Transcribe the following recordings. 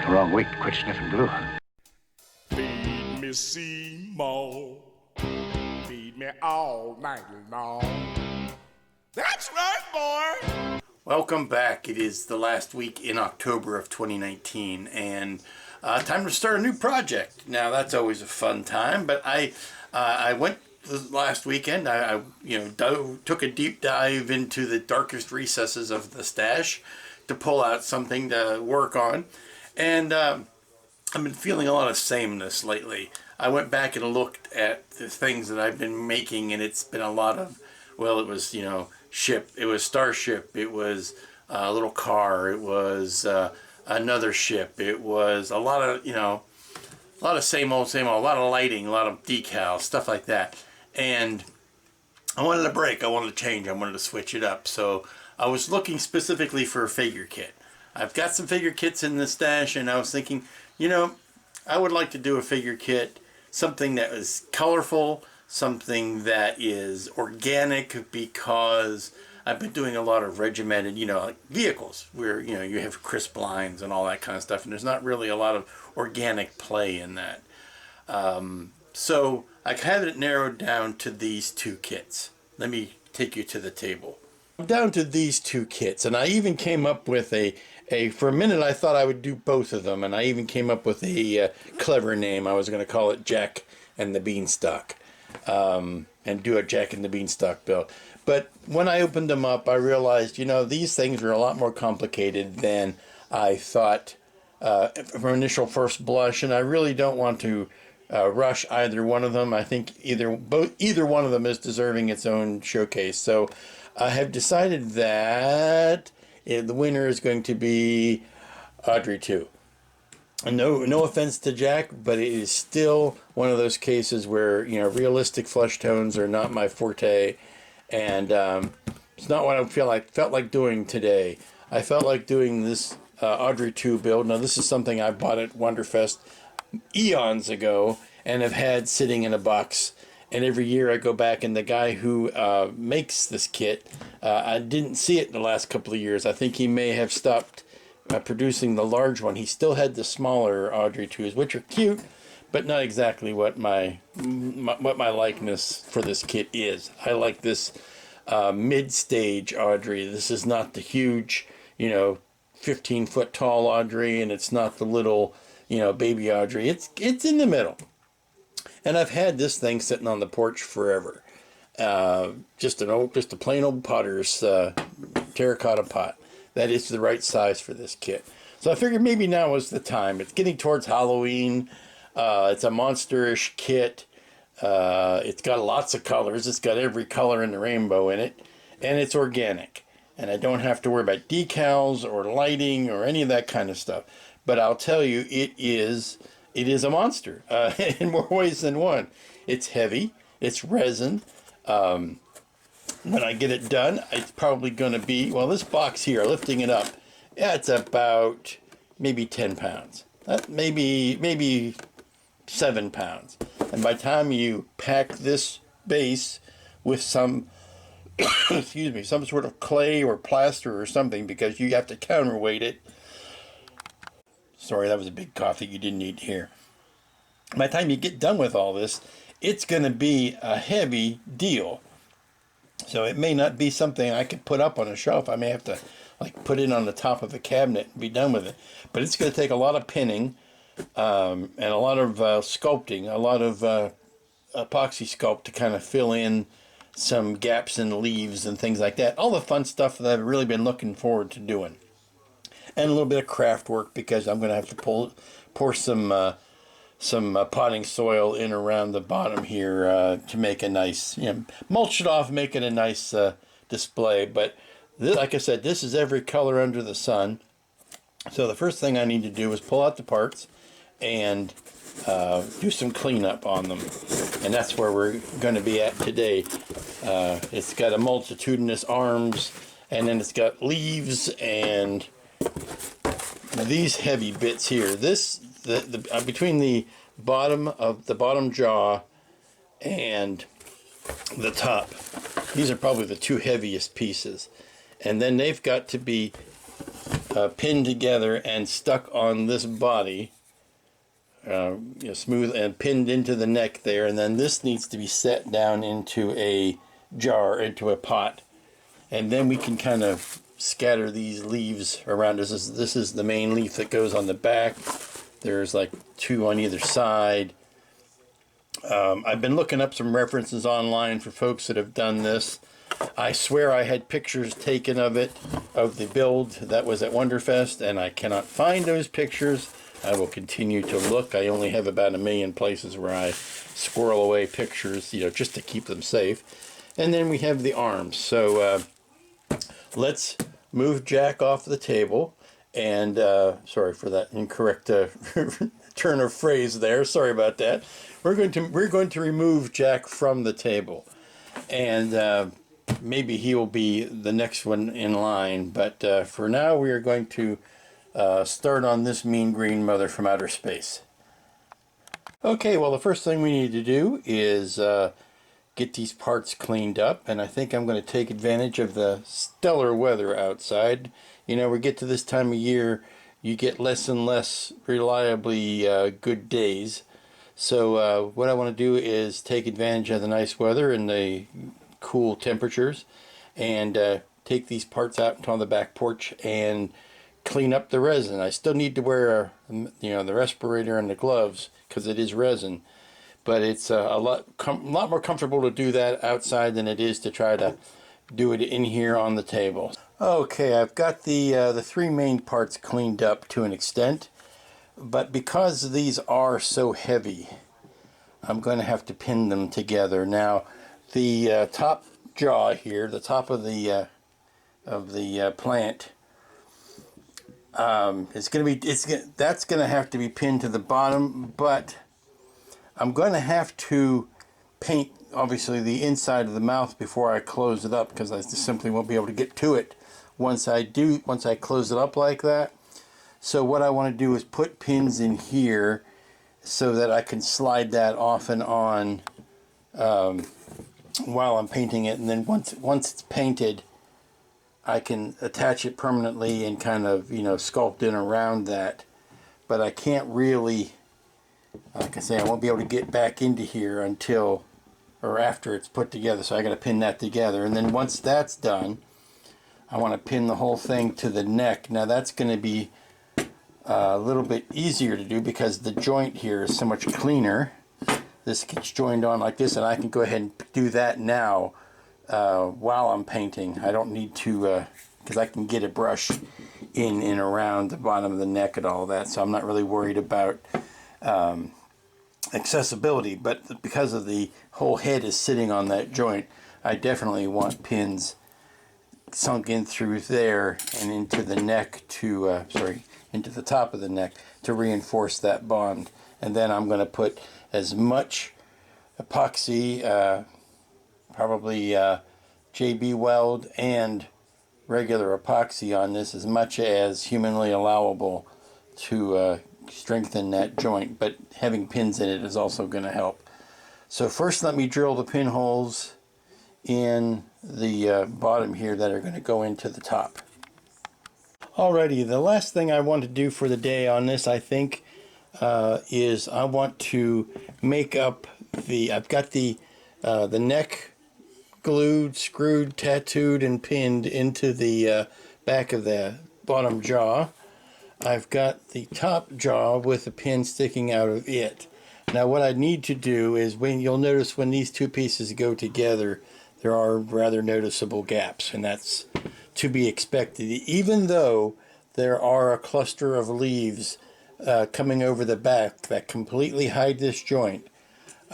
Wrong week to quit sniffing glue. Feed me Seymour, feed me all night long. That's right, boy. Welcome back. It is the last week in October of 2019, and time to start a new project. Now that's always a fun time, but I went last weekend. I took a deep dive into the darkest recesses of the stash to pull out something to work on, and I've been feeling a lot of sameness lately. I went back and looked at the things that I've been making, and it's been a lot of, well, it was, ship, it was Starship, it was a little car, it was another ship, it was a lot of, same old, a lot of lighting, a lot of decals, stuff like that. And I wanted a break, I wanted to change, I wanted to switch it up. So I was looking specifically for a figure kit. I've got some figure kits in the stash, and I was thinking, I would like to do a figure kit, something that is colorful, something that is organic, because I've been doing a lot of regimented, like vehicles where, you have crisp lines and all that kind of stuff, and there's not really a lot of organic play in that. So I have it narrowed down to these two kits. Let me take you to the table. I'm down to these two kits, and I even came up with for a minute I thought I would do both of them, and I even came up with a clever name. I was going to call it Jack and the Beanstalk, and do a Jack and the Beanstalk build. But when I opened them up, I realized, these things are a lot more complicated than I thought from initial first blush, and I really don't want to rush either one of them. I think either one of them is deserving its own showcase. So I have decided that the winner is going to be Audrey 2. No offense to Jack, but it is still one of those cases where realistic flesh tones are not my forte, and it's not what I felt like doing today. I felt like doing this Audrey 2 build. Now this is something I bought at Wonderfest eons ago and have had sitting in a box. And every year I go back, and the guy who makes this kit, I didn't see it in the last couple of years. I think he may have stopped producing the large one. He still had the smaller Audrey 2s, which are cute, but not exactly what my likeness for this kit is. I like this mid-stage Audrey. This is not the huge, 15-foot tall Audrey, and it's not the little, baby Audrey. It's in the middle. And I've had this thing sitting on the porch forever. Just a plain old potter's terracotta pot. That is the right size for this kit. So I figured maybe now is the time. It's getting towards Halloween. It's a monsterish kit. It's got lots of colors. It's got every color in the rainbow in it. And it's organic. And I don't have to worry about decals or lighting or any of that kind of stuff. But I'll tell you, it is a monster in more ways than one. It's heavy. It's resin. When I get it done, it's probably going to be, well, this box here, lifting it up, it's about maybe 10 pounds. Maybe 7 pounds. And by the time you pack this base with some, some sort of clay or plaster or something, because you have to counterweight it. Sorry, that was a big cough that you didn't need to hear. By the time you get done with all this, it's going to be a heavy deal. So it may not be something I could put up on a shelf. I may have to put it on the top of a cabinet and be done with it. But it's going to take a lot of pinning and a lot of sculpting, a lot of epoxy sculpt to kind of fill in some gaps in leaves and things like that. All the fun stuff that I've really been looking forward to doing. And a little bit of craft work, because I'm going to have to pour some potting soil in around the bottom here to make a nice, mulch it off, make it a nice display. But this, like I said, this is every color under the sun. So the first thing I need to do is pull out the parts and do some cleanup on them. And that's where we're going to be at today. It's got a multitudinous arms, and then it's got leaves and these heavy bits here. Between the bottom jaw and the top, these are probably the two heaviest pieces. And then they've got to be pinned together and stuck on this body, smooth and pinned into the neck there, and then this needs to be set down into a jar, into a pot, and then we can kind of scatter these leaves around. This is the main leaf that goes on the back. There's like 2 on either side. I've been looking up some references online for folks that have done this. I swear I had pictures taken of it, of the build that was at Wonderfest, and I cannot find those pictures. I will continue to look. I only have about 1 million places where I squirrel away pictures, just to keep them safe. And then we have the arms. So let's move Jack off the table. And sorry for that incorrect turn of phrase there. Sorry about that. We're going to remove Jack from the table, and maybe he will be the next one in line. But for now, we are going to start on this mean green mother from outer space. Okay, well, the first thing we need to do is get these parts cleaned up, and I think I'm going to take advantage of the stellar weather outside. We get to this time of year, you get less and less reliably good days. So what I want to do is take advantage of the nice weather and the cool temperatures, and take these parts out on the back porch and clean up the resin. I still need to wear the respirator and the gloves because it is resin, but it's a lot more comfortable to do that outside than it is to try to do it in here on the table. Okay, I've got the 3 main parts cleaned up to an extent, but because these are so heavy, I'm going to have to pin them together. Now, the top jaw here, the top of the plant, that's going to have to be pinned to the bottom, but I'm going to have to paint obviously the inside of the mouth before I close it up, because I just simply won't be able to get to it once I close it up like that. So what I want to do is put pins in here so that I can slide that off and on while I'm painting it, and then once it's painted, I can attach it permanently and kind of sculpt in around that. But I can't really, like I say, I won't be able to get back into here until or after it's put together, so I got to pin that together. And then once that's done, I want to pin the whole thing to the neck. Now that's going to be a little bit easier to do because the joint here is so much cleaner. This gets joined on like this, and I can go ahead and do that now while I'm painting. I don't need to, because I can get a brush in and around the bottom of the neck and all that, so I'm not really worried about accessibility. But because of the whole head is sitting on that joint, I definitely want pins sunk in through there and into the neck to, into the top of the neck to reinforce that bond. And then I'm going to put as much epoxy, probably JB Weld and regular epoxy on this, as much as humanly allowable to strengthen that joint, but having pins in it is also going to help. So first let me drill the pinholes in the bottom here that are going to go into the top. Alrighty, the last thing I want to do for the day on this, I think, is I want to make up I've got the neck glued, screwed, tattooed, and pinned into the back of the bottom jaw. I've got the top jaw with a pin sticking out of it. Now what I need to do is, you'll notice when these two pieces go together, there are rather noticeable gaps, and that's to be expected. Even though there are a cluster of leaves coming over the back that completely hide this joint,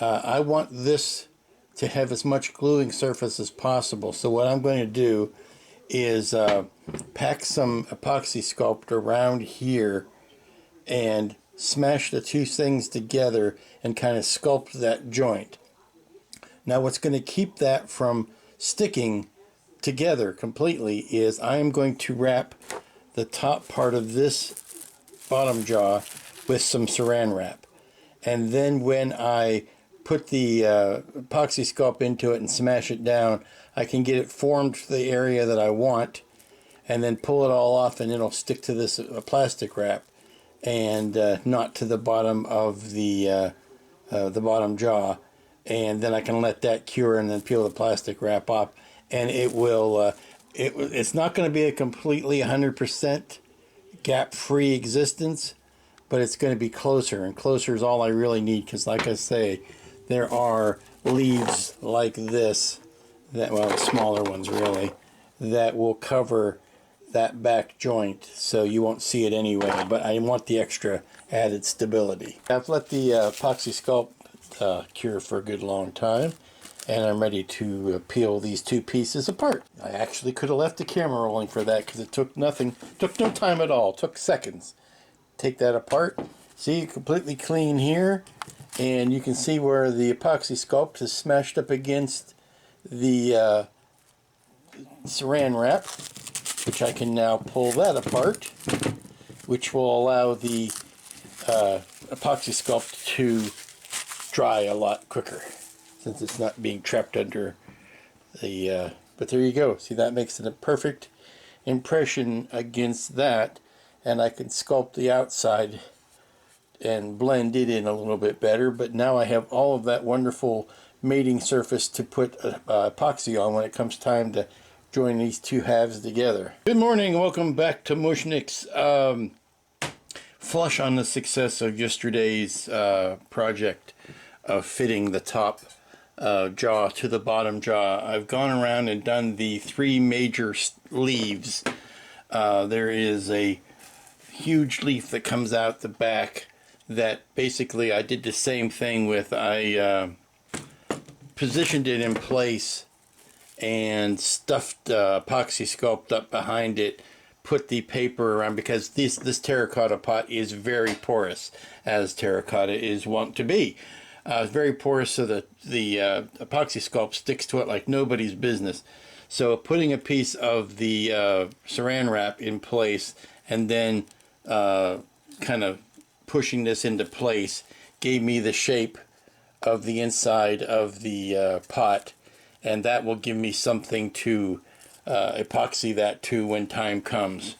I want this to have as much gluing surface as possible. So what I'm going to do is pack some epoxy sculpt around here and smash the two things together and kind of sculpt that joint. Now what's going to keep that from sticking together completely is I am going to wrap the top part of this bottom jaw with some saran wrap. And then when I put the epoxy sculpt into it and smash it down, I can get it formed to the area that I want, and then pull it all off, and it'll stick to this plastic wrap, and not to the bottom of the bottom jaw. And then I can let that cure and then peel the plastic wrap off, and it will. It's not going to be a completely 100% gap-free existence, but it's going to be closer, and closer is all I really need, because like I say, there are leaves like this, that, well, smaller ones really, that will cover that back joint, so you won't see it anyway, but I want the extra added stability. I've let the epoxy sculpt cure for a good long time, and I'm ready to peel these two pieces apart. I actually could have left the camera rolling for that, because it took no time at all. It took seconds. Take that apart. See, completely clean here, and you can see where the epoxy sculpt is smashed up against the saran wrap, which I can now pull that apart, which will allow the epoxy sculpt to dry a lot quicker, since it's not being trapped under the, but there you go. See, that makes it a perfect impression against that, and I can sculpt the outside and blend it in a little bit better, but now I have all of that wonderful mating surface to put epoxy on when it comes time to join these two halves together. Good morning, welcome back to Mushniks. Flush on the success of yesterday's project of fitting the top jaw to the bottom jaw. I've gone around and done the three major leaves. There is a huge leaf that comes out the back that basically I did the same thing with. I positioned it in place and stuffed epoxy sculpt up behind it, put the paper around, because this terracotta pot is very porous, as terracotta is wont to be. It's very porous, so that the epoxy sculpt sticks to it like nobody's business. So putting a piece of the saran wrap in place and then kind of pushing this into place gave me the shape of the inside of the pot, and that will give me something to epoxy that to when time comes.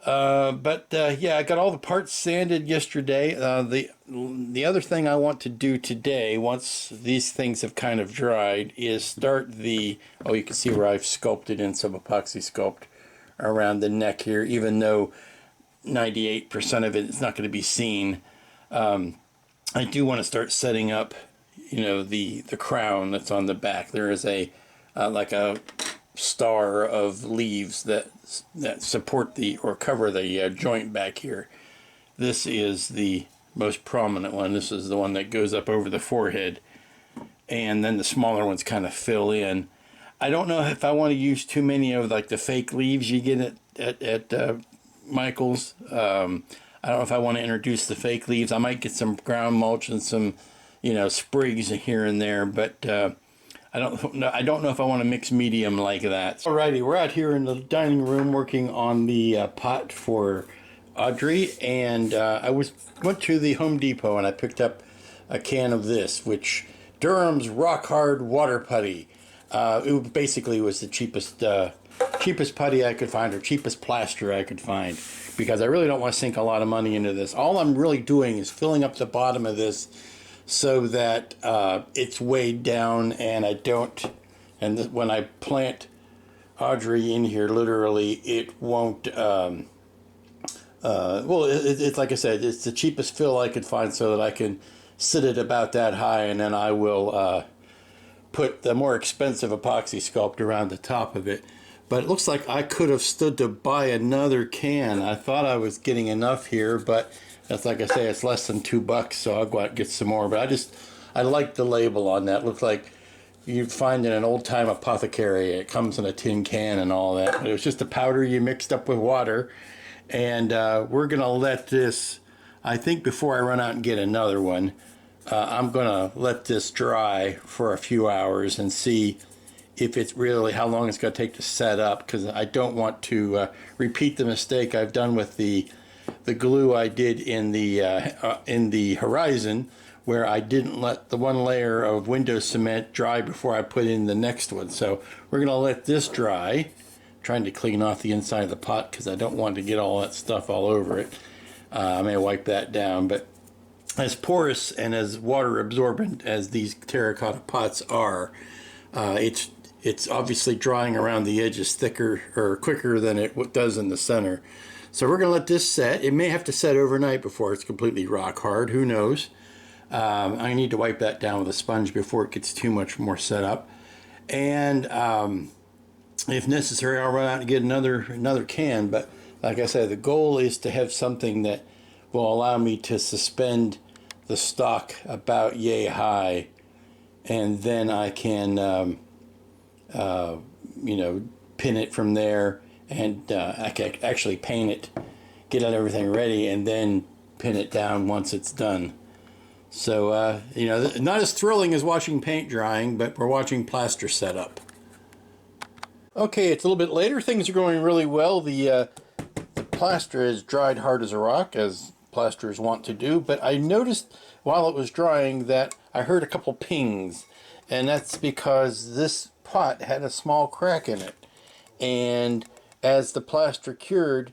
Yeah, I got all the parts sanded yesterday. The other thing I want to do today, once these things have kind of dried, is start the, oh, you can see where I've sculpted in some epoxy sculpt around the neck here, even though 98% of it is not going to be seen. I do want to start setting up, you know, the crown that's on the back. There is a like a star of leaves that support the, or cover the joint back here. This is the most prominent one. This is the one that goes up over the forehead, and then the smaller ones kind of fill in. I don't know if I want to use too many of like the fake leaves you get at Michael's. I don't know if I want to introduce the fake leaves. I might get some ground mulch and some, you know, sprigs here and there, but I don't know if I want to mix medium like that. Alrighty, we're out here in the dining room working on the pot for Audrey, and I went to the Home Depot and I picked up a can of this, which Durham's Rock Hard Water Putty. It basically was the cheapest putty I could find, or cheapest plaster I could find, because I really don't want to sink a lot of money into this. All I'm really doing is filling up the bottom of this so that it's weighed down, and I don't, and when I plant Audrey in here, literally, it won't, well, it's like I said, it's the cheapest fill I could find so that I can sit it about that high, and then I will put the more expensive epoxy sculpt around the top of it. But it looks like I could have stood to buy another can. I thought I was getting enough here, but that's, like I say, it's less than $2, so I'll go out and get some more. But I like the label on that. It looks like you'd find in an old-time apothecary. It comes in a tin can and all that. But it was just a powder you mixed up with water. And we're going to let this, I think before I run out and get another one, I'm going to let this dry for a few hours and see if it's really, how long it's going to take to set up, because I don't want to repeat the mistake I've done with the glue I did in the Horizon, where I didn't let the one layer of window cement dry before I put in the next one. So we're going to let this dry trying to clean off the inside of the pot because I don't want to get all that stuff all over it. I may wipe that down, but as porous and as water absorbent as these terracotta pots are, it's obviously drying around the edges thicker or quicker than it does in the center. So we're going to let this set. It may have to set overnight before it's completely rock hard. Who knows? I need to wipe that down with a sponge before it gets too much more set up. And if necessary, I'll run out and get another can. But like I said, the goal is to have something that will allow me to suspend the stock about yay high, and then I can pin it from there, and I can actually paint it, get everything ready, and then pin it down once it's done. So not as thrilling as watching paint drying, but we're watching plaster set up. Okay, it's a little bit later. Things are going really well. The plaster is dried hard as a rock, as plasters want to do, but I noticed while it was drying that I heard a couple pings, and that's because this pot had a small crack in it, and as the plaster cured,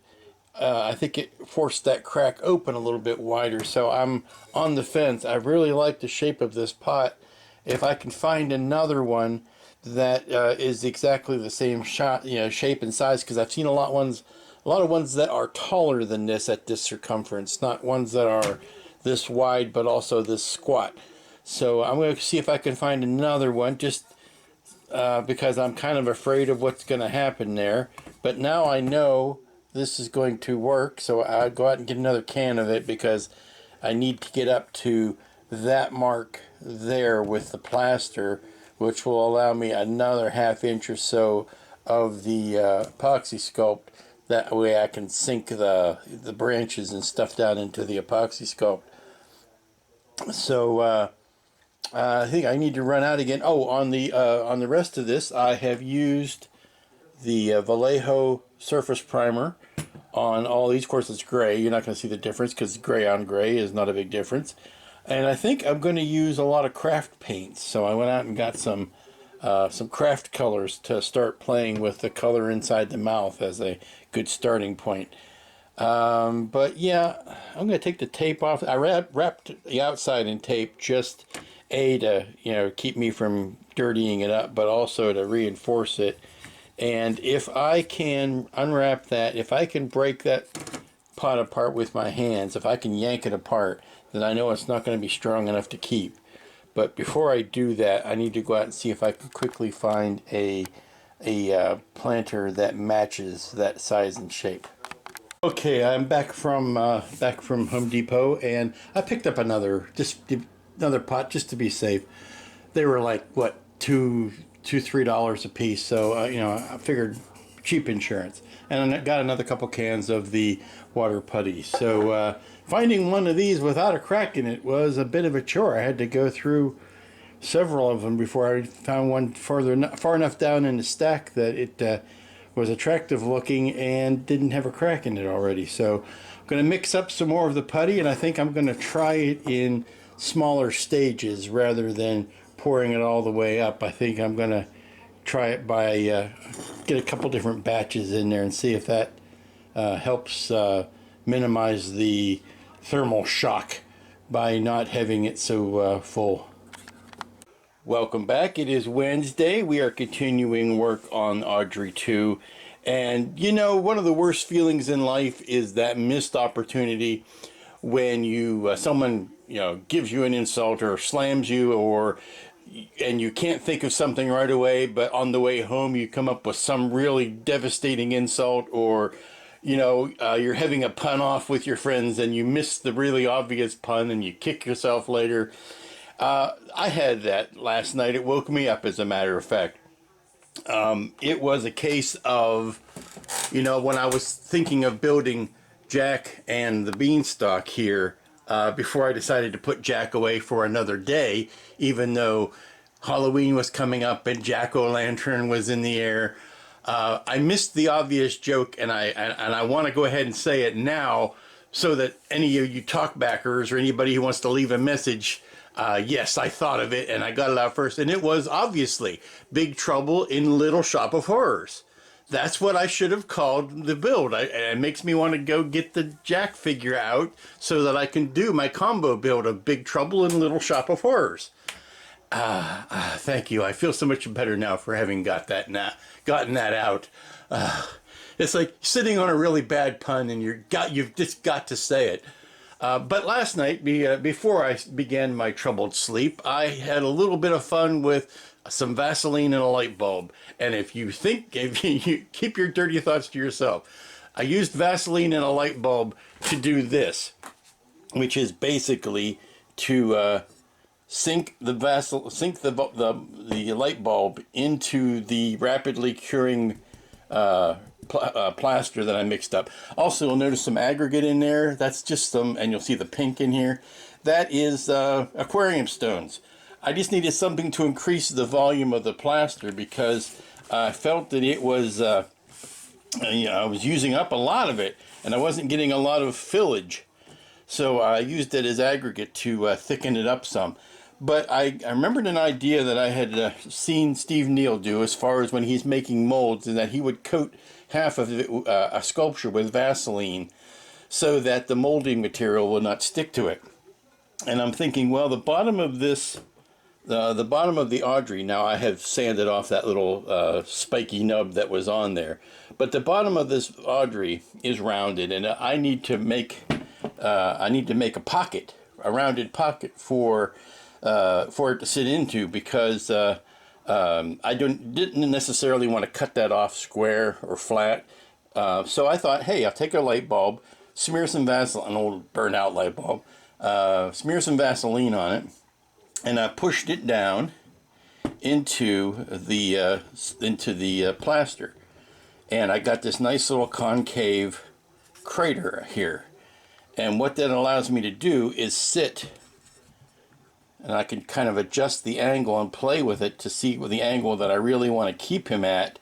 I think it forced that crack open a little bit wider. So I'm on the fence. I really like the shape of this pot. If I can find another one that is exactly the same shape and size, because I've seen a lot of ones that are taller than this at this circumference, not ones that are this wide but also this squat. So I'm going to see if I can find another one, just because I'm kind of afraid of what's going to happen there. But now I know this is going to work, so I'll go out and get another can of it, because I need to get up to that mark there with the plaster, which will allow me another ½ inch or so of the epoxy sculpt. That way I can sink the branches and stuff down into the epoxy sculpt. So I think I need to run out again. Oh, on the rest of this, I have used the Vallejo surface primer on all these. Of course, it's gray. You're not going to see the difference because gray on gray is not a big difference. And I think I'm going to use a lot of craft paints. So I went out and got some craft colors to start playing with the color inside the mouth as a good starting point. But yeah, I'm going to take the tape off. I wrapped the outside in tape, just to keep me from dirtying it up, but also to reinforce it. And if I can unwrap that, if I can break that pot apart with my hands, if I can yank it apart, then I know it's not going to be strong enough to keep. But before I do that, I need to go out and see if I can quickly find a planter that matches that size and shape. Okay, I'm back from Home Depot, and I picked up another pot just to be safe. They were like what, $2-3 a piece, so I figured cheap insurance, and I got another couple cans of the water putty. So finding one of these without a crack in it was a bit of a chore. I had to go through several of them before I found one far enough down in the stack that it was attractive looking and didn't have a crack in it already. So I'm going to mix up some more of the putty, and I think I'm going to try it in smaller stages rather than pouring it all the way up. I think I'm going to try it by get a couple different batches in there and see if that helps minimize the thermal shock by not having it so full. Welcome back. It is Wednesday. We are continuing work on Audrey 2. And one of the worst feelings in life is that missed opportunity when someone gives you an insult or slams you, and you can't think of something right away, but on the way home you come up with some really devastating insult, or you're having a pun off with your friends and you miss the really obvious pun and you kick yourself later. I had that last night. It woke me up, as a matter of fact. It was a case of, when I was thinking of building Jack and the Beanstalk here, before I decided to put Jack away for another day, even though Halloween was coming up and Jack-o'-lantern was in the air. I missed the obvious joke, and I want to go ahead and say it now so that any of you talkbackers or anybody who wants to leave a message, yes, I thought of it and I got it out first, and it was obviously Big Trouble in Little Shop of Horrors. That's what I should have called the build. It makes me want to go get the Jack figure out so that I can do my combo build of Big Trouble in Little Shop of Horrors. Thank you. I feel so much better now for having gotten that out. It's like sitting on a really bad pun and you've just got to say it. But last night, before I began my troubled sleep, I had a little bit of fun with some Vaseline and a light bulb. And if you keep your dirty thoughts to yourself, I used Vaseline and a light bulb to do this, which is basically to sink the light bulb into the rapidly curing plaster that I mixed up. Also, you'll notice some aggregate in there. That's just some, and you'll see the pink in here. That is aquarium stones. I just needed something to increase the volume of the plaster because I felt that it was, I was using up a lot of it and I wasn't getting a lot of fillage. So I used it as aggregate to thicken it up some. But I remembered an idea that I had seen Steve Neal do as far as when he's making molds, and that he would coat half of it, a sculpture with Vaseline so that the molding material will not stick to it. And I'm thinking, well, the bottom of this, the bottom of the Audrey, now I have sanded off that little spiky nub that was on there, but the bottom of this Audrey is rounded, and I need to make a pocket, a rounded pocket for it to sit into, because I didn't necessarily want to cut that off square or flat. So I thought, hey, I'll take a light bulb, smear some Vaseline, an old burnt out light bulb, smear some Vaseline on it, and I pushed it down into the plaster, and I got this nice little concave crater here. And what that allows me to do is sit, and I can kind of adjust the angle and play with it to see the angle that I really want to keep him at.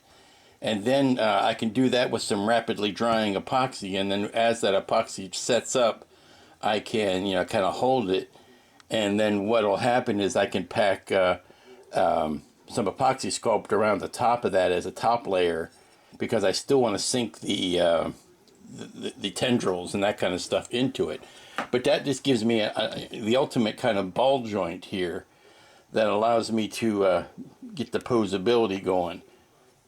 And then I can do that with some rapidly drying epoxy, and then as that epoxy sets up, I can, kind of hold it. And then what will happen is I can pack some epoxy sculpt around the top of that as a top layer, because I still want to sink the tendrils and that kind of stuff into it. But that just gives me the ultimate kind of ball joint here that allows me to get the posability going.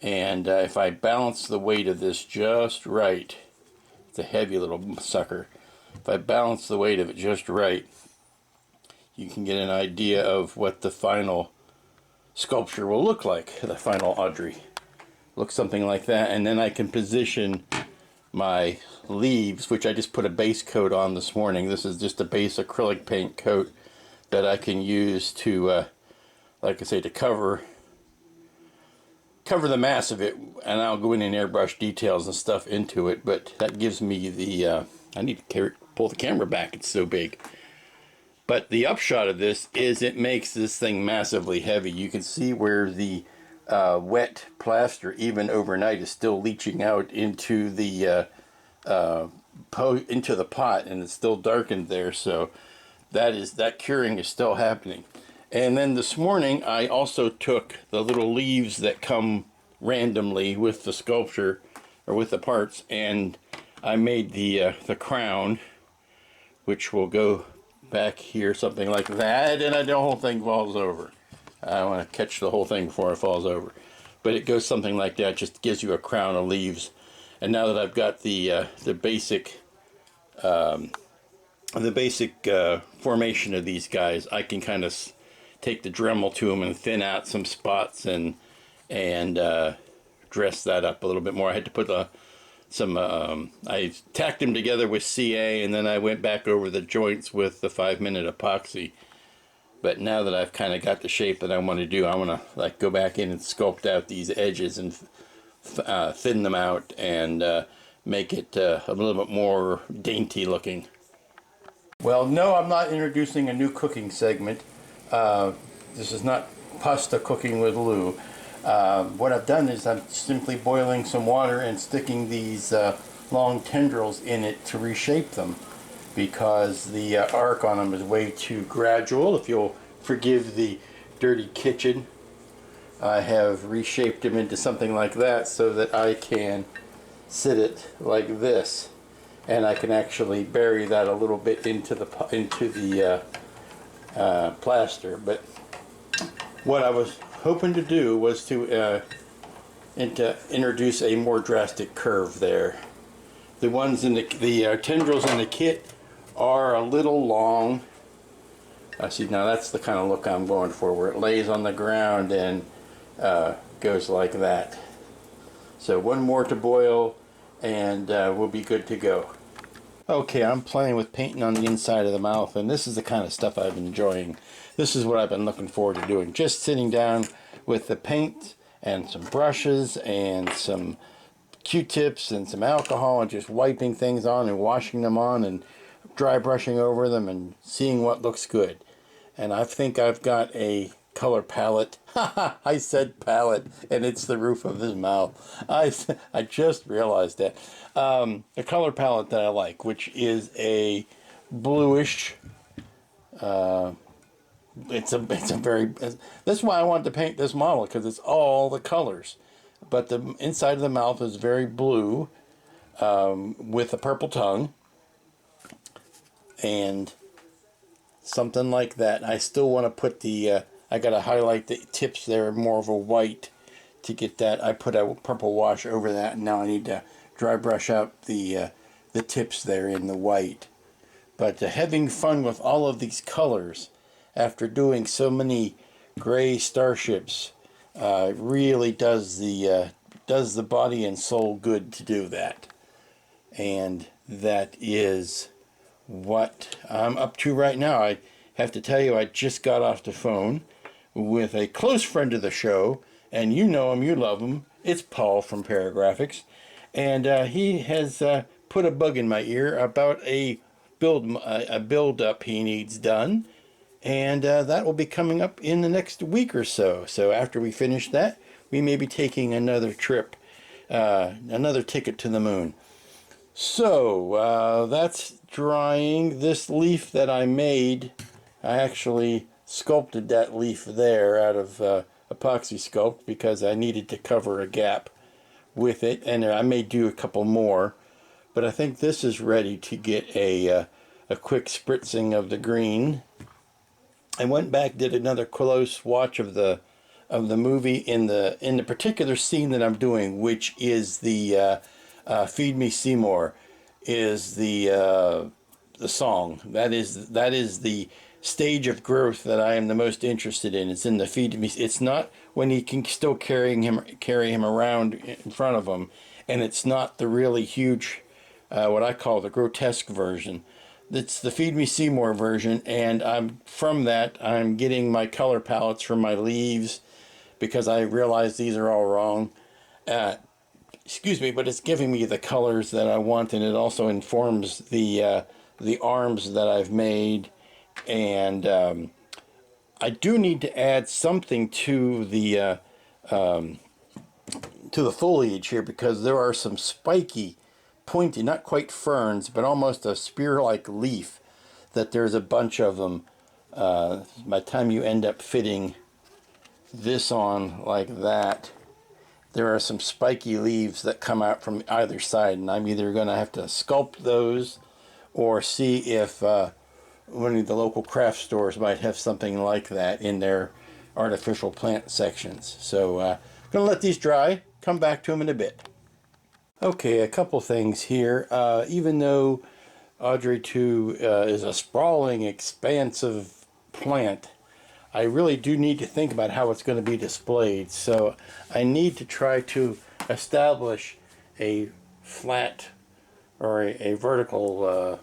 And if I balance the weight of this just right, it's a heavy little sucker. If I balance the weight of it just right, you can get an idea of what the final sculpture will look like. The final Audrey looks something like that. And then I can position my leaves, which I just put a base coat on this morning. This is just a base acrylic paint coat that I can use to, like I say, to cover the mass of it, and I'll go in and airbrush details and stuff into it. But that gives me the, I need to pull the camera back, it's so big. But the upshot of this is it makes this thing massively heavy. You can see where the wet plaster, even overnight, is still leaching out into the pot, and it's still darkened there. So that curing is still happening. And then this morning I also took the little leaves that come randomly with the sculpture or with the parts, and I made the crown, which will go back here, something like that, and the whole thing falls over. I want to catch the whole thing before it falls over. But it goes something like that, just gives you a crown of leaves. And now that I've got the basic formation of these guys, I can kind of take the Dremel to them and thin out some spots and dress that up a little bit more. I had to put I tacked them together with CA, and then I went back over the joints with the 5-minute epoxy. But now that I've kind of got the shape that I want to do, I want to go back in and sculpt out these edges and thin them out and make it a little bit more dainty looking. Well, no, I'm not introducing a new cooking segment. This is not pasta cooking with Lou. What I've done is I'm simply boiling some water and sticking these long tendrils in it to reshape them, because the arc on them is way too gradual, if you'll forgive the dirty kitchen I have reshaped them into something like that so that I can sit it like this, and I can actually bury that a little bit into the plaster. But what I was hoping to do was to introduce a more drastic curve there. The ones in the tendrils in the kit are a little long. See, now that's the kind of look I'm going for, where it lays on the ground and goes like that. So one more to boil and we'll be good to go. Okay, I'm playing with painting on the inside of the mouth, and this is the kind of stuff I've been enjoying. This is what I've been looking forward to doing. Just sitting down with the paint and some brushes and some Q-tips and some alcohol and just wiping things on and washing them on and dry brushing over them and seeing what looks good. And I think I've got a color palette. I said palette, and it's the roof of his mouth. I just realized that. A color palette that I like, which is a bluish. It's a very. That's why I wanted to paint this model, because it's all the colors. But the inside of the mouth is very blue, with a purple tongue, and something like that. I still want to put the. I got to highlight the tips there more of a white to get that. I put a purple wash over that, and now I need to dry brush out the tips there in the white. But having fun with all of these colors after doing so many gray starships really does the body and soul good to do that. And that is what I'm up to right now. I have to tell you, I just got off the phone with a close friend of the show, and you know him, you love him. It's Paul from Paragraphics, and he has put a bug in my ear about a build up he needs done, and that will be coming up in the next week or so. So after we finish that, we may be taking another trip, another ticket to the moon. So that's drying. This leaf that I made, I actually sculpted that leaf there out of epoxy sculpt because I needed to cover a gap with it, and I may do a couple more, but I think this is ready to get a quick spritzing of the green. I went back, did another close watch of the movie in the particular scene that I'm doing, which is the Feed Me Seymour, is the song. That is the stage of growth that I am the most interested in. It's in the Feed Me. It's not when he can still carry him around in front of him, and it's not the really huge, what I call the grotesque version. It's the Feed Me Seymour version, and I'm getting my color palettes from my leaves because I realize these are all wrong. Excuse me, but it's giving me the colors that I want, and it also informs the arms that I've made. And I do need to add something to the foliage here, because there are some spiky, pointy, not quite ferns, but almost a spear-like leaf, that there's a bunch of them. By the time you end up fitting this on like that, there are some spiky leaves that come out from either side, and I'm either going to have to sculpt those or see if one of the local craft stores might have something like that in their artificial plant sections. So I'm going to let these dry, come back to them in a bit. Okay, a couple things here. Even though Audrey 2 is a sprawling, expansive plant, I really do need to think about how it's going to be displayed. So I need to try to establish a flat or a vertical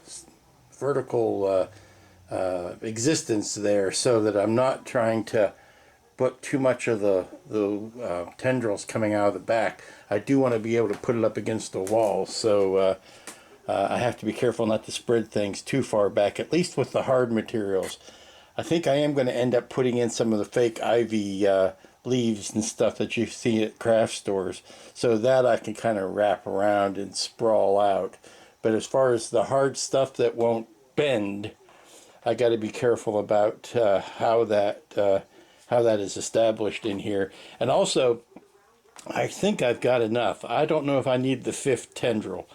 existence there, so that I'm not trying to put too much of the tendrils coming out of the back. I do want to be able to put it up against the wall, so I have to be careful not to spread things too far back, at least with the hard materials. I think I am going to end up putting in some of the fake ivy leaves and stuff that you see at craft stores, so that I can kind of wrap around and sprawl out. But as far as the hard stuff that won't bend, I got to be careful about how how that is established in here. And also, I think I've got enough. I don't know if I need the 5th tendril.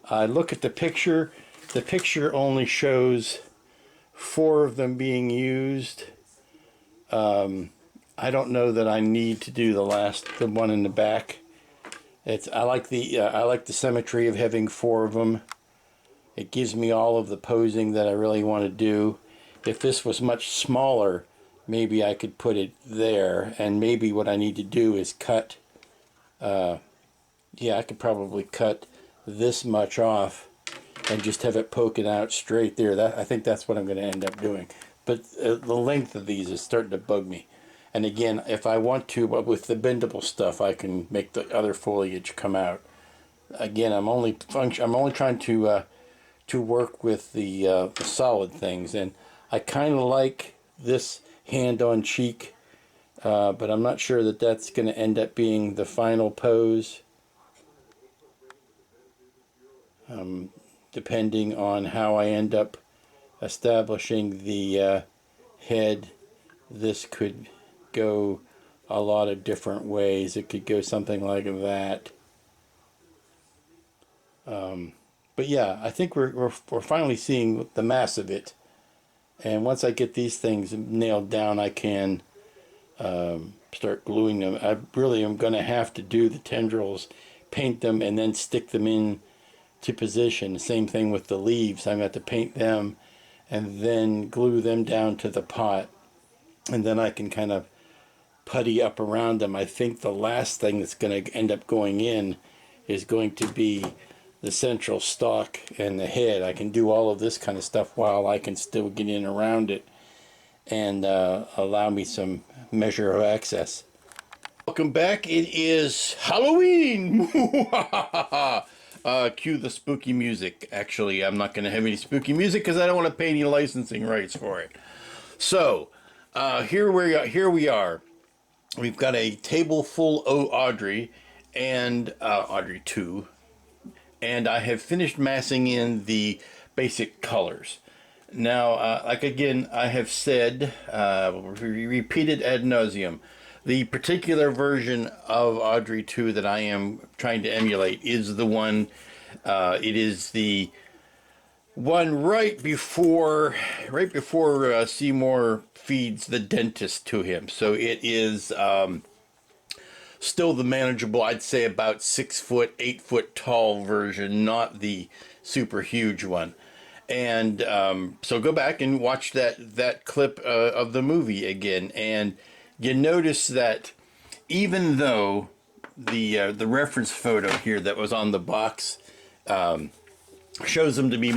I look at the picture. The picture only shows 4 of them being used. I don't know that I need to do the one in the back. I like the symmetry of having 4 of them. It gives me all of the posing that I really want to do. If this was much smaller, maybe I could put it there, and maybe what I need to do is cut. Yeah, I could probably cut this much off and just have it poking out straight there. I think that's what I'm going to end up doing. But the length of these is starting to bug me. And again, if I want to, with the bendable stuff, I can make the other foliage come out. Again, I'm only trying to work with the solid things, and I kind of like this hand-on cheek, but I'm not sure that that's going to end up being the final pose. Depending on how I end up establishing the head, this could go a lot of different ways. It could go something like that. But yeah, I think we're finally seeing the mass of it. And once I get these things nailed down, I can start gluing them. I really am going to have to do the tendrils, paint them, and then stick them in to position. The same thing with the leaves. I'm going to have to paint them and then glue them down to the pot. And then I can kind of putty up around them. I think the last thing that's going to end up going in is going to be the central stalk and the head. I can do all of this kind of stuff while I can still get in around it and allow me some measure of access. Welcome back. It is Halloween. Cue the spooky music. Actually, I'm not going to have any spooky music because I don't want to pay any licensing rights for it. So here we are. We've got a table full of Audrey and Audrey 2. And I have finished massing in the basic colors. Now, like again, I have said, repeated ad nauseum, the particular version of Audrey 2 that I am trying to emulate is the one, it is the one right before Seymour feeds the dentist to him. So it is still the manageable, I'd say about 6 foot, 8 foot tall version, not the super huge one. And so go back and watch that clip of the movie again, and you notice that even though the reference photo here that was on the box shows them to be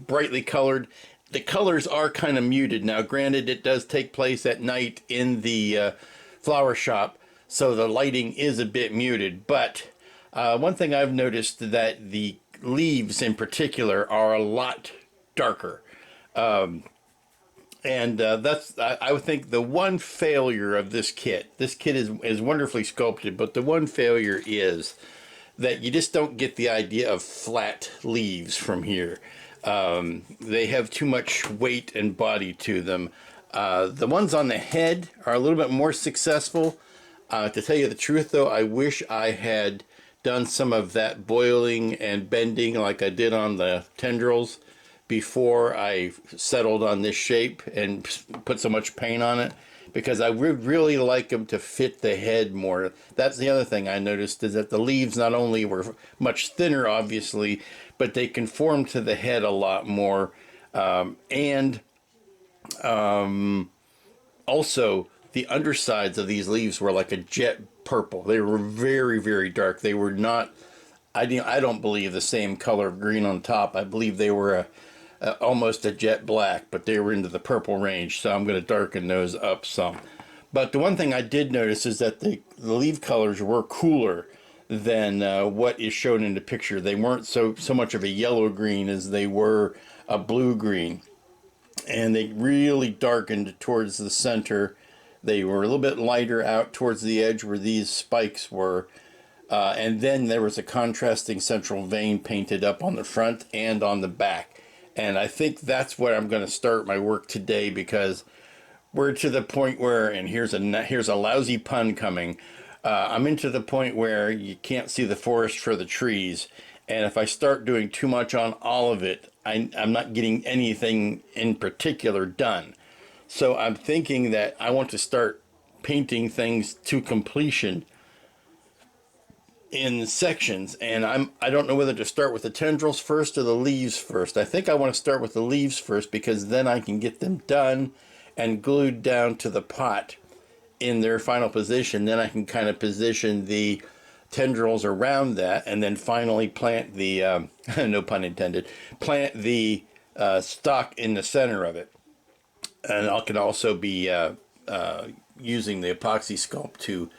brightly colored, the colors are kind of muted. Now, granted, it does take place at night in the flower shop, so the lighting is a bit muted. But one thing I've noticed that the leaves in particular are a lot darker. And that's, I would think, the one failure of this kit. This kit is wonderfully sculpted, but the one failure is that you just don't get the idea of flat leaves from here. They have too much weight and body to them. The ones on the head are a little bit more successful. To tell you the truth, though, I wish I had done some of that boiling and bending like I did on the tendrils before I settled on this shape and put so much paint on it, because I would really like them to fit the head more. That's the other thing I noticed, is that the leaves not only were much thinner, obviously, but they conform to the head a lot more. Also, the undersides of these leaves were like a jet purple. They were very, very dark. They were not, I don't believe, the same color of green on top. I believe they were almost a jet black, but they were into the purple range, so I'm going to darken those up some. But the one thing I did notice is that the leaf colors were cooler than what is shown in the picture. They weren't so much of a yellow green as they were a blue green, and they really darkened towards the center. They were a little bit lighter out towards the edge where these spikes were, and then there was a contrasting central vein painted up on the front and on the back. And I think that's where I'm going to start my work today, because we're to the point where, and here's a lousy pun coming. I'm into the point where you can't see the forest for the trees, and if I start doing too much on all of it, I'm not getting anything in particular done. So I'm thinking that I want to start painting things to completion in sections, and I don't know whether to start with the tendrils first or the leaves first. I think I want to start with the leaves first because then I can get them done and glued down to the pot in their final position. Then I can kind of position the tendrils around that, and then finally plant the no pun intended, plant the stalk in the center of it. And I can also be using the epoxy sculpt to,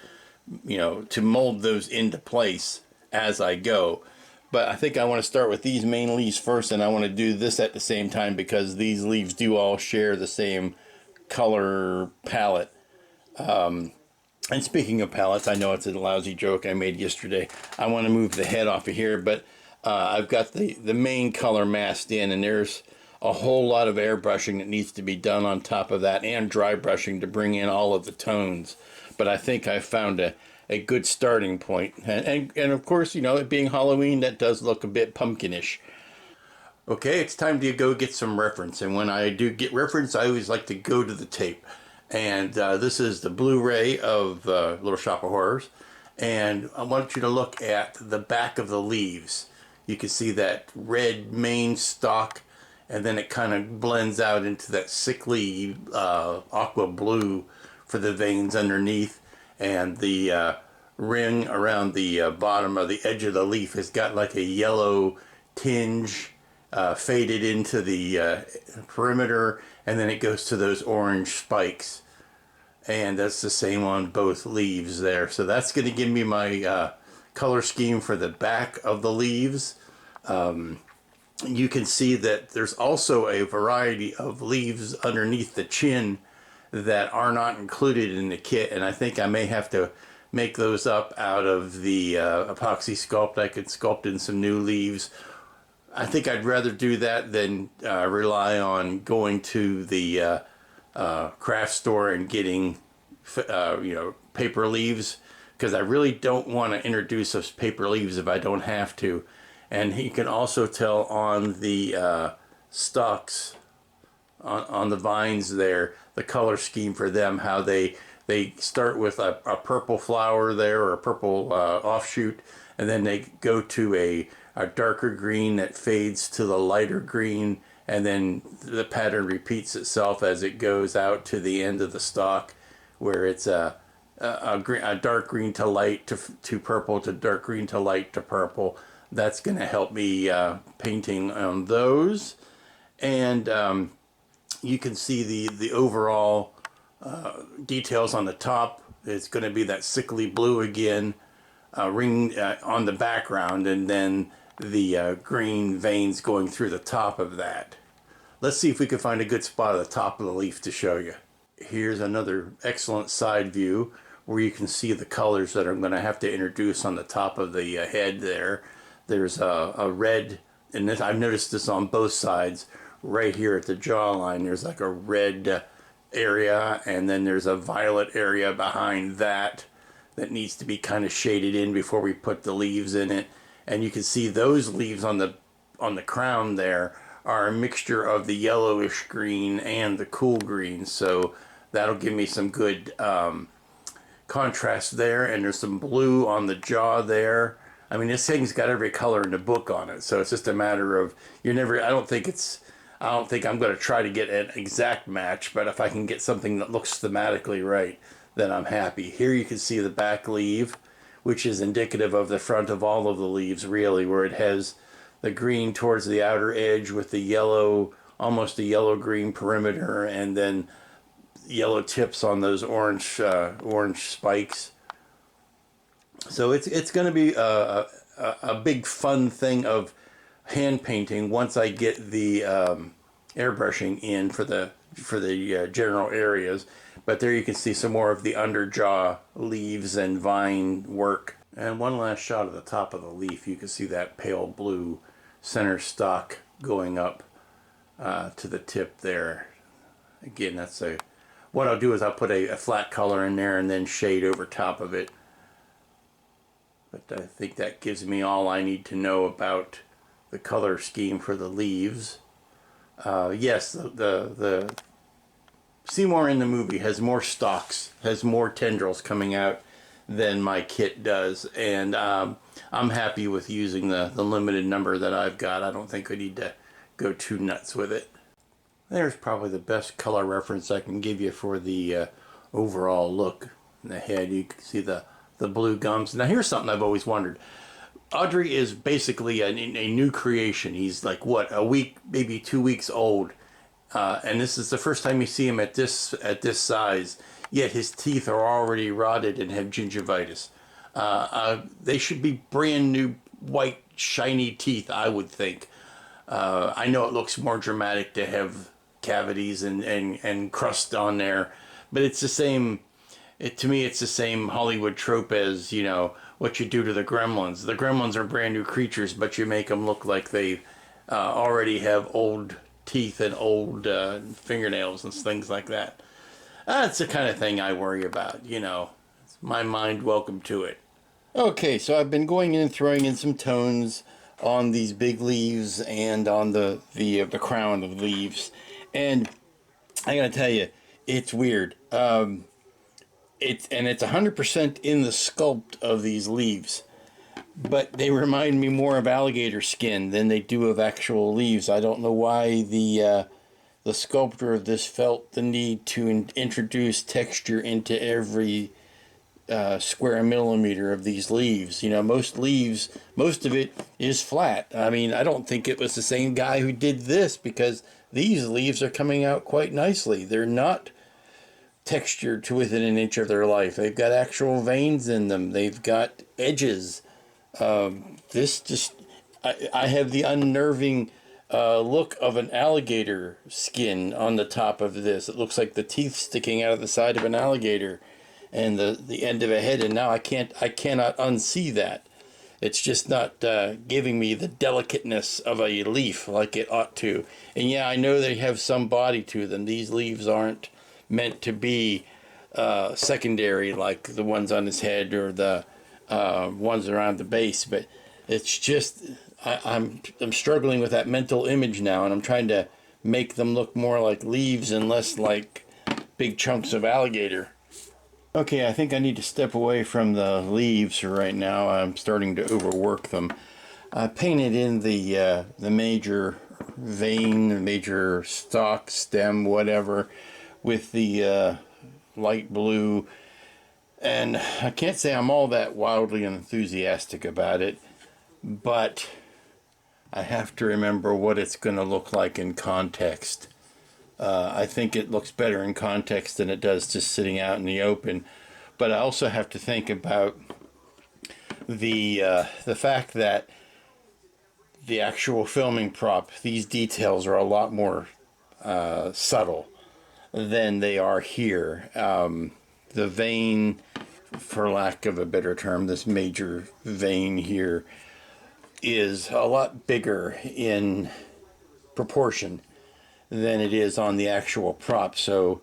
to mold those into place as I go. But I think I want to start with these main leaves first, and I want to do this at the same time because these leaves do all share the same color palette. And speaking of palettes, I know it's a lousy joke I made yesterday. I want to move the head off of here, but I've got the main color masked in, and there's a whole lot of airbrushing that needs to be done on top of that, and dry brushing to bring in all of the tones. But I think I found a good starting point. And of course, it being Halloween, that does look a bit pumpkinish. Okay, it's time to go get some reference. And when I do get reference, I always like to go to the tape. And this is the Blu-ray of Little Shop of Horrors. And I want you to look at the back of the leaves. You can see that red main stalk, and then it kind of blends out into that sickly aqua blue for the veins underneath. And the ring around the bottom of the edge of the leaf has got like a yellow tinge faded into the perimeter, and then it goes to those orange spikes, and that's the same on both leaves there. So that's going to give me my color scheme for the back of the leaves. You can see that there's also a variety of leaves underneath the chin that are not included in the kit, and I think I may have to make those up out of the epoxy sculpt. I could sculpt in some new leaves. I think I'd rather do that than rely on going to the craft store and getting paper leaves, because I really don't want to introduce those paper leaves if I don't have to. And you can also tell on the stalks, on the vines there, the color scheme for them, how they start with a purple flower there, or a purple offshoot, and then they go to a darker green that fades to the lighter green, and then the pattern repeats itself as it goes out to the end of the stalk, where it's a dark green to light to purple, to dark green to light to purple. That's going to help me painting on those. And you can see the overall details on the top. It's going to be that sickly blue again, ring on the background, and then the green veins going through the top of that. Let's see if we can find a good spot at the top of the leaf to show you. Here's another excellent side view where you can see the colors that I'm going to have to introduce on the top of the head there. There's a red, and this, I've noticed this on both sides. Right here at the jawline, there's like a red area, and then there's a violet area behind that needs to be kind of shaded in before we put the leaves in it. And you can see those leaves on the crown there are a mixture of the yellowish green and the cool green, so that'll give me some good contrast there. And there's some blue on the jaw there. I mean, this thing's got every color in the book on it, so it's just a matter of I don't think I'm going to try to get an exact match, but if I can get something that looks thematically right, then I'm happy. Here you can see the back leaf, which is indicative of the front of all of the leaves, really, where it has the green towards the outer edge with the yellow, almost a yellow-green perimeter, and then yellow tips on those orange spikes. So it's going to be a big fun thing of hand painting once I get the airbrushing in for the general areas. But there you can see some more of the underjaw leaves and vine work. And one last shot of the top of the leaf. You can see that pale blue center stalk going up to the tip there. Again, that's what I'll do is I'll put a flat color in there and then shade over top of it. But I think that gives me all I need to know about the color scheme for the leaves. Yes, the Seymour in the movie has more stalks, has more tendrils coming out than my kit does, and I'm happy with using the limited number that I've got. I don't think I need to go too nuts with it. There's probably the best color reference I can give you for the overall look in the head. You can see the blue gums. Now here's something I've always wondered. Audrey is basically a new creation. He's like, what, a week, maybe 2 weeks old. And this is the first time you see him at this size, yet his teeth are already rotted and have gingivitis. They should be brand new, white, shiny teeth, I would think. I know it looks more dramatic to have cavities and crust on there, but it's the same. To me, it's the same Hollywood trope as, you know, what you do to the gremlins. The gremlins are brand new creatures, but you make them look like they already have old teeth and old fingernails and things like that. That's the kind of thing I worry about, you know. It's my mind welcome to it. Okay, so I've been going in and throwing in some tones on these big leaves and on the crown of leaves. And I gotta tell you, it's weird. It's 100% in the sculpt of these leaves, but they remind me more of alligator skin than they do of actual leaves. I don't know why the sculptor of this felt the need to introduce texture into every square millimeter of these leaves. You know, most leaves, most of it is flat. I mean, I don't think it was the same guy who did this, because these leaves are coming out quite nicely. They're not textured to within an inch of their life. They've got actual veins in them. They've got edges. This just, I have the unnerving look of an alligator skin on the top of this. It looks like the teeth sticking out of the side of an alligator and the end of a head, and now I cannot unsee that. It's just not giving me the delicateness of a leaf like it ought to. And yeah, I know they have some body to them. These leaves aren't meant to be secondary like the ones on his head or the ones around the base, but it's just I'm struggling with that mental image now, and I'm trying to make them look more like leaves and less like big chunks of alligator. Okay, I think I need to step away from the leaves right now. I'm starting to overwork them. I painted in the major vein, the major stalk, stem, whatever, with the light blue, and I can't say I'm all that wildly enthusiastic about it, but I have to remember what it's going to look like in context. I think it looks better in context than it does just sitting out in the open, but I also have to think about the fact that the actual filming prop, these details are a lot more subtle than they are here. The vein, for lack of a better term, this major vein here is a lot bigger in proportion than it is on the actual prop, so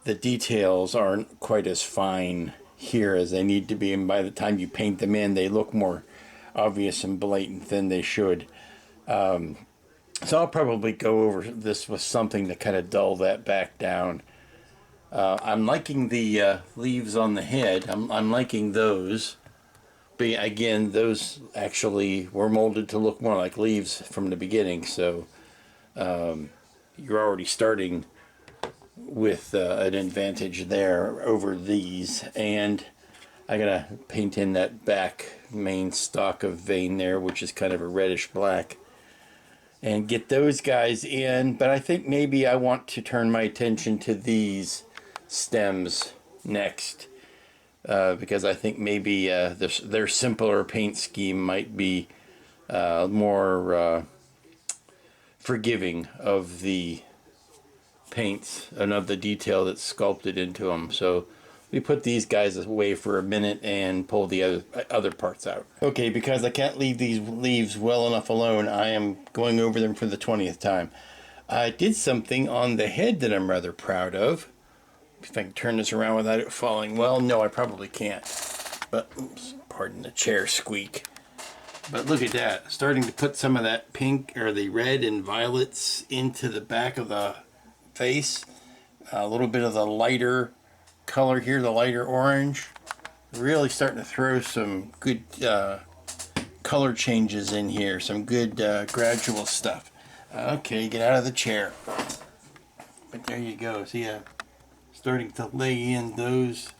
the details aren't quite as fine here as they need to be, and by the time you paint them in, they look more obvious and blatant than they should. So I'll probably go over this with something to kind of dull that back down. I'm liking the leaves on the head. I'm liking those. But again, those actually were molded to look more like leaves from the beginning, so you're already starting with an advantage there over these. And I gotta paint in that back main stalk of vein there, which is kind of a reddish black, and get those guys in. But I think maybe I want to turn my attention to these stems next, because I think maybe their simpler paint scheme might be more forgiving of the paints and of the detail that's sculpted into them. So we put these guys away for a minute and pull the other parts out. Okay, because I can't leave these leaves well enough alone, I am going over them for the 20th time. I did something on the head that I'm rather proud of. If I can turn this around without it falling. Well, no, I probably can't. But, oops, pardon the chair squeak. But look at that. Starting to put some of that pink or the red and violets into the back of the face. A little bit of the lighter color here, the lighter orange. Really starting to throw some good color changes in here. Some good gradual stuff. Okay, get out of the chair. But there you go. See, starting to lay in those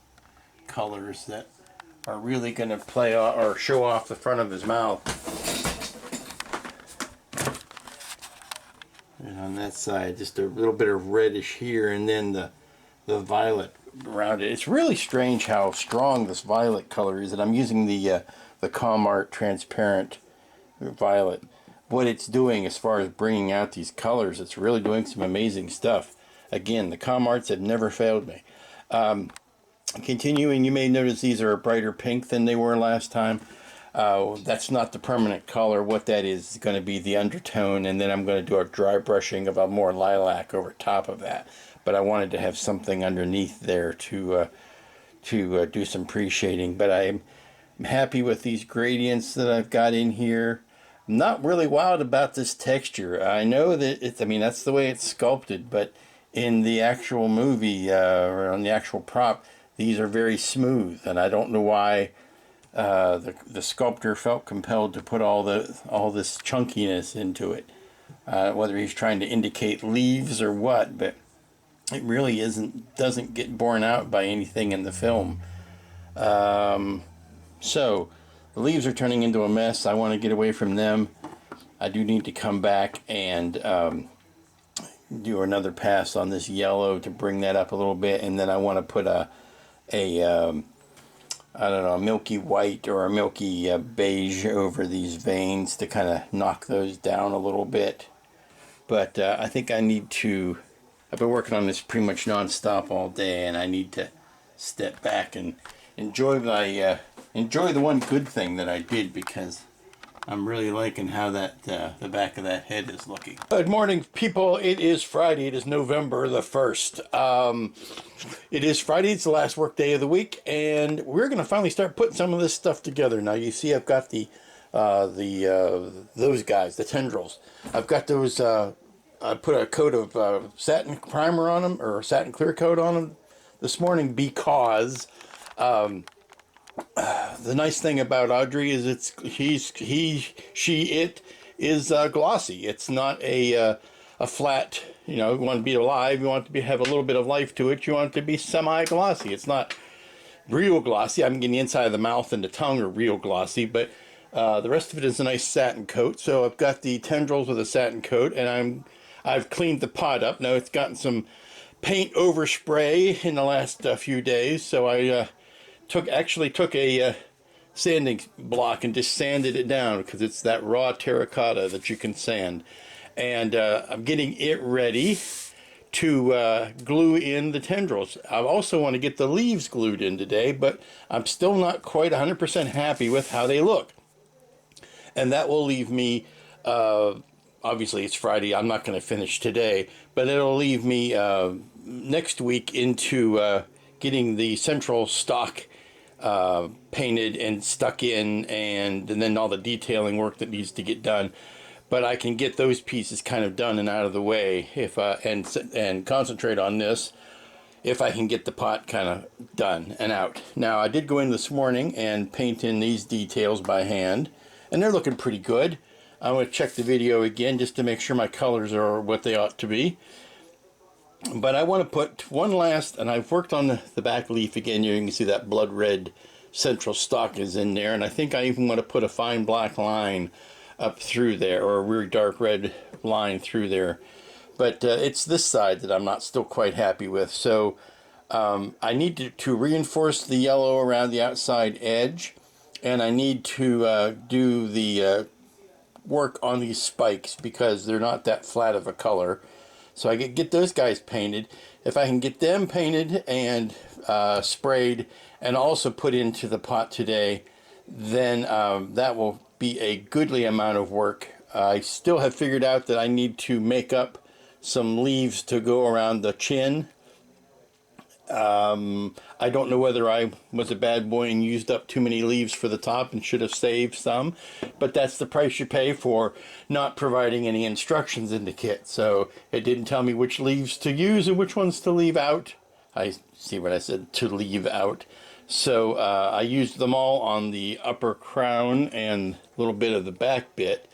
colors that are really going to play or show off the front of his mouth. And on that side, just a little bit of reddish here, and then the violet around it. It's really strange how strong this violet color is, and I'm using the Comart transparent violet. What it's doing as far as bringing out these colors, it's really doing some amazing stuff. Again, the Comarts have never failed me. Continuing, you may notice these are a brighter pink than they were last time. That's not the permanent color. What that is going to be the undertone, and then I'm going to do a dry brushing of a more lilac over top of that. But I wanted to have something underneath there to do some pre-shading. But I'm happy with these gradients that I've got in here. I'm not really wild about this texture. I know that I mean, that's the way it's sculpted, but in the actual movie or on the actual prop, these are very smooth, and I don't know why the sculptor felt compelled to put all this chunkiness into it. Whether he's trying to indicate leaves or what, but it really doesn't get borne out by anything in the film. So the leaves are turning into a mess. I want to get away from them. I do need to come back and do another pass on this yellow to bring that up a little bit, and then I want to put I don't know, a milky white or a milky beige over these veins to kind of knock those down a little bit. But I think I need to, I've been working on this pretty much non-stop all day, and I need to step back and enjoy the one good thing that I did, because I'm really liking how that the back of that head is looking. Good morning, people. It is Friday. It is November the 1st. It is Friday. It's the last work day of the week, and we're going to finally start putting some of this stuff together. Now, you see I've got those guys, the tendrils. I've got those, I put a coat of satin primer on them, or satin clear coat on them this morning, because the nice thing about Audrey is it is glossy. It's not a flat, you want to be alive, you want it to have a little bit of life to it, you want it to be semi-glossy. It's not real glossy. I'm getting the inside of the mouth and the tongue are real glossy, but the rest of it is a nice satin coat. So I've got the tendrils with a satin coat, and I've cleaned the pot up. Now it's gotten some paint overspray in the last few days, so I actually took a sanding block and just sanded it down, because it's that raw terracotta that you can sand. And I'm getting it ready to glue in the tendrils. I also want to get the leaves glued in today, but I'm still not quite 100% happy with how they look. And that will leave me, obviously it's Friday, I'm not going to finish today, but it'll leave me next week into getting the central stock painted and stuck in, and then all the detailing work that needs to get done. But I can get those pieces kind of done and out of the way if and concentrate on this if I can get the pot kind of done and out. Now, I did go in this morning and paint in these details by hand, and they're looking pretty good. I'm going to check the video again just to make sure my colors are what they ought to be. But I want to put one last, and I've worked on the back leaf again. You can see that blood red central stock is in there, and I think I even want to put a fine black line up through there, or a really dark red line through there. But it's this side that I'm not still quite happy with. So I need to reinforce the yellow around the outside edge, and I need to do the work on these spikes, because they're not that flat of a color. So I get those guys painted. If I can get them painted and sprayed and also put into the pot today, then that will be a goodly amount of work. I still have figured out that I need to make up some leaves to go around the chin I don't know whether I was a bad boy and used up too many leaves for the top and should have saved some, but that's the price you pay for not providing any instructions in the kit. So it didn't tell me which leaves to use and which ones to leave out. I see what I said, to leave out. So I used them all on the upper crown and a little bit of the back bit,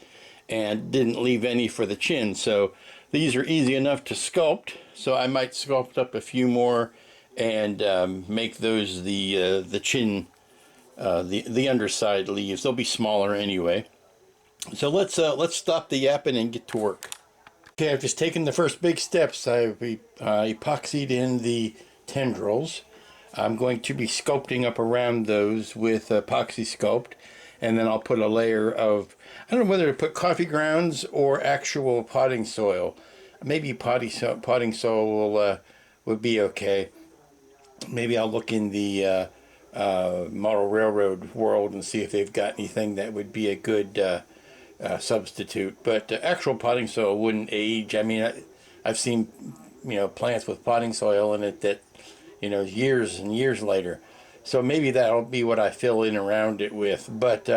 and didn't leave any for the chin. So these are easy enough to sculpt, so I might sculpt up a few more and make those the chin, the underside leaves. They'll be smaller anyway. So let's stop the yapping and get to work. Okay, I've just taken the first big steps. I've epoxied in the tendrils. I'm going to be sculpting up around those with epoxy sculpt, and then I'll put a layer of, I don't know whether to put coffee grounds or actual potting soil. Maybe potting soil would be okay. Maybe I'll look in the model railroad world and see if they've got anything that would be a good substitute. But actual potting soil wouldn't age. I mean, I've seen, plants with potting soil in it that, years and years later. So maybe that'll be what I fill in around it with. But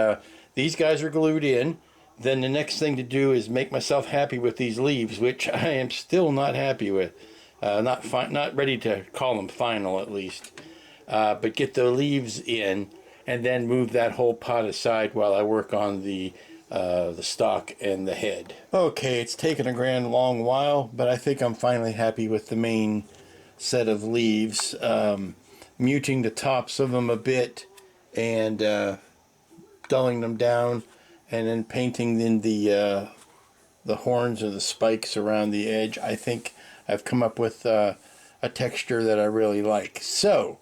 these guys are glued in. Then the next thing to do is make myself happy with these leaves, which I am still not happy with. Not ready to call them final, at least. But get the leaves in, and then move that whole pot aside while I work on the stalk and the head. Okay, it's taken a grand long while, but I think I'm finally happy with the main set of leaves. Muting the tops of them a bit and dulling them down, and then painting in the horns or the spikes around the edge. I think I've come up with a texture that I really like. So,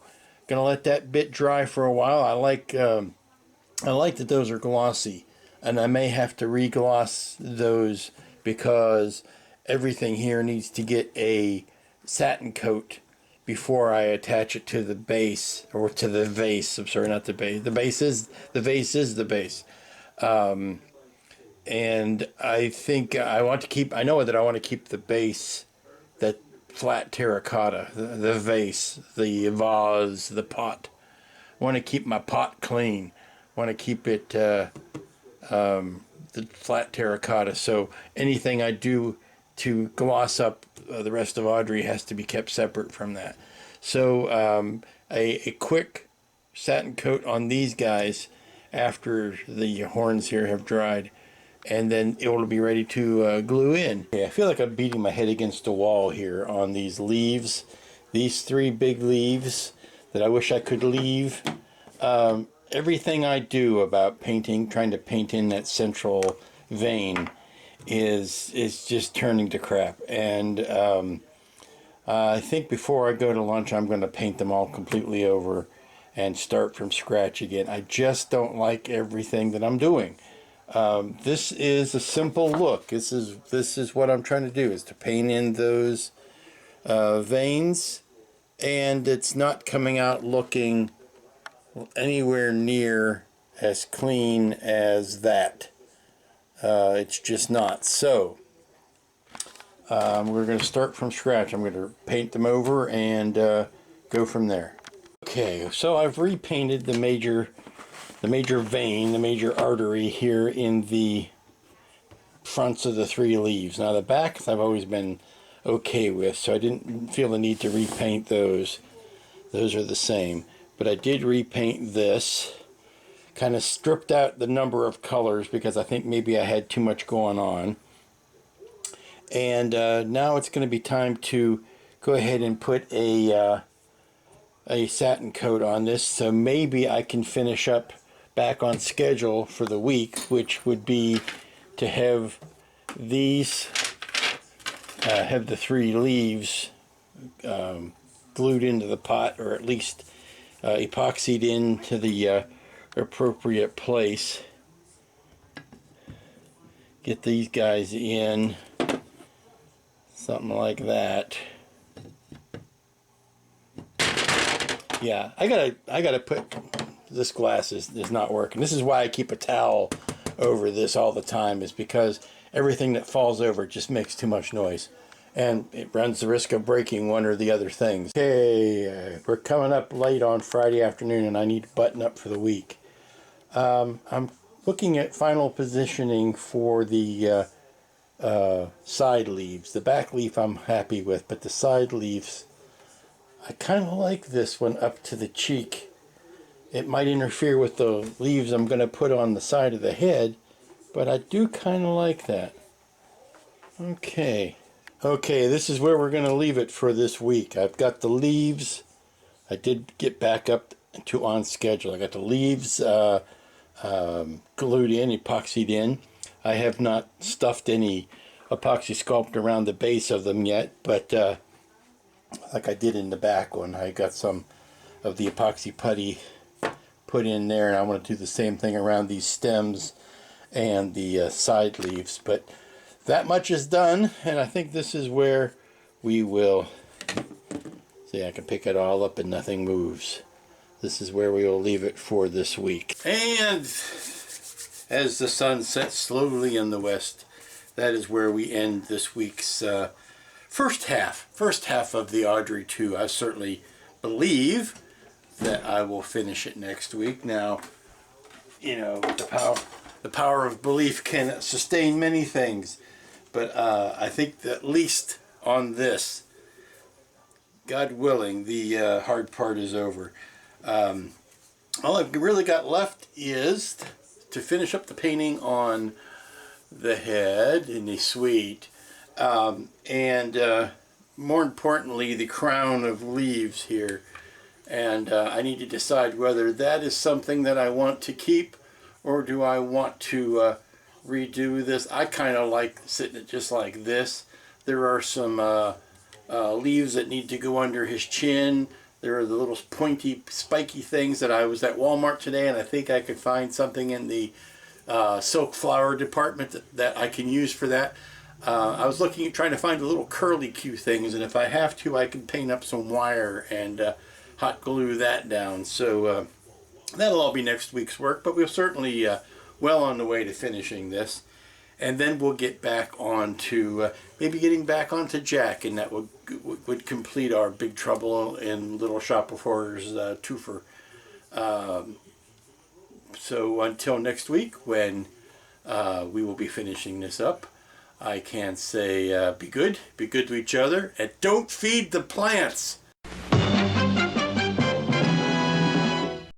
gonna let that bit dry for a while. I like that those are glossy, and I may have to re-gloss those because everything here needs to get a satin coat before I attach it to the base, or to the vase. I'm sorry, not the base. The vase is the base. And I think I know that I want to keep the base, that flat terracotta, the vase, the vase, the pot. I want to keep my pot clean. I want to keep it the flat terracotta. So anything I do to gloss up the rest of Audrey has to be kept separate from that. So a quick satin coat on these guys after the horns here have dried, and then it will be ready to glue in. Okay, I feel like I'm beating my head against the wall here on these leaves. These three big leaves that I wish I could leave. Everything I do about painting, trying to paint in that central vein, is just turning to crap. And I think before I go to lunch, I'm going to paint them all completely over and start from scratch again. I just don't like everything that I'm doing. This is a simple look. This is what I'm trying to do, is to paint in those veins, and it's not coming out looking anywhere near as clean as that. It's just not. So we're going to start from scratch. I'm going to paint them over and go from there. Okay, so I've repainted the major vein, the major artery here in the fronts of the three leaves. Now the backs I've always been okay with, so I didn't feel the need to repaint those. Those are the same. But I did repaint this, kind of stripped out the number of colors because I think maybe I had too much going on. And now it's going to be time to go ahead and put a satin coat on this, so maybe I can finish up back on schedule for the week, which would be to have these, have the three leaves glued into the pot, or at least epoxied into the appropriate place. Get these guys in, something like that. Yeah, I gotta put, this glass is not working. This is why I keep a towel over this all the time, is because everything that falls over just makes too much noise. and it runs the risk of breaking one or the other things. Okay, we're coming up late on Friday afternoon, and I need to button up for the week. I'm looking at final positioning for the side leaves. The back leaf I'm happy with, but the side leaves, I kind of like this one up to the cheek. It might interfere with the leaves I'm going to put on the side of the head, but I do kind of like that. Okay, this is where we're going to leave it for this week. I've got the leaves. I did get back up to on schedule. I got the leaves glued in, epoxied in. I have not stuffed any epoxy sculpt around the base of them yet, but like I did in the back one, I got some of the epoxy putty put in there, and I want to do the same thing around these stems and the side leaves. But that much is done, and I think this is where we will see. I can pick it all up and nothing moves. This is where we will leave it for this week. And as the sun sets slowly in the west, that is where we end this week's first half of the Audrey 2. I certainly believe that I will finish it next week. Now, you know, the power of belief can sustain many things, but I think that at least on this, God willing, the hard part is over. All I've really got left is to finish up the painting on the head in the suite, and more importantly, the crown of leaves here. And I need to decide whether that is something that I want to keep, or do I want to redo this. I kind of like sitting it just like this. There are some leaves that need to go under his chin. There are the little pointy, spiky things that I was at Walmart today, and I think I could find something in the silk flower department that I can use for that. I was looking at trying to find the little curly Q things, and if I have to, I can paint up some wire and hot glue that down. So that'll all be next week's work, but we're certainly well on the way to finishing this. And then we'll get back on to maybe getting back onto Jack, and that would complete our Big Trouble in Little Shop of Horrors twofer. So until next week, when we will be finishing this up, I can say be good to each other, and don't feed the plants.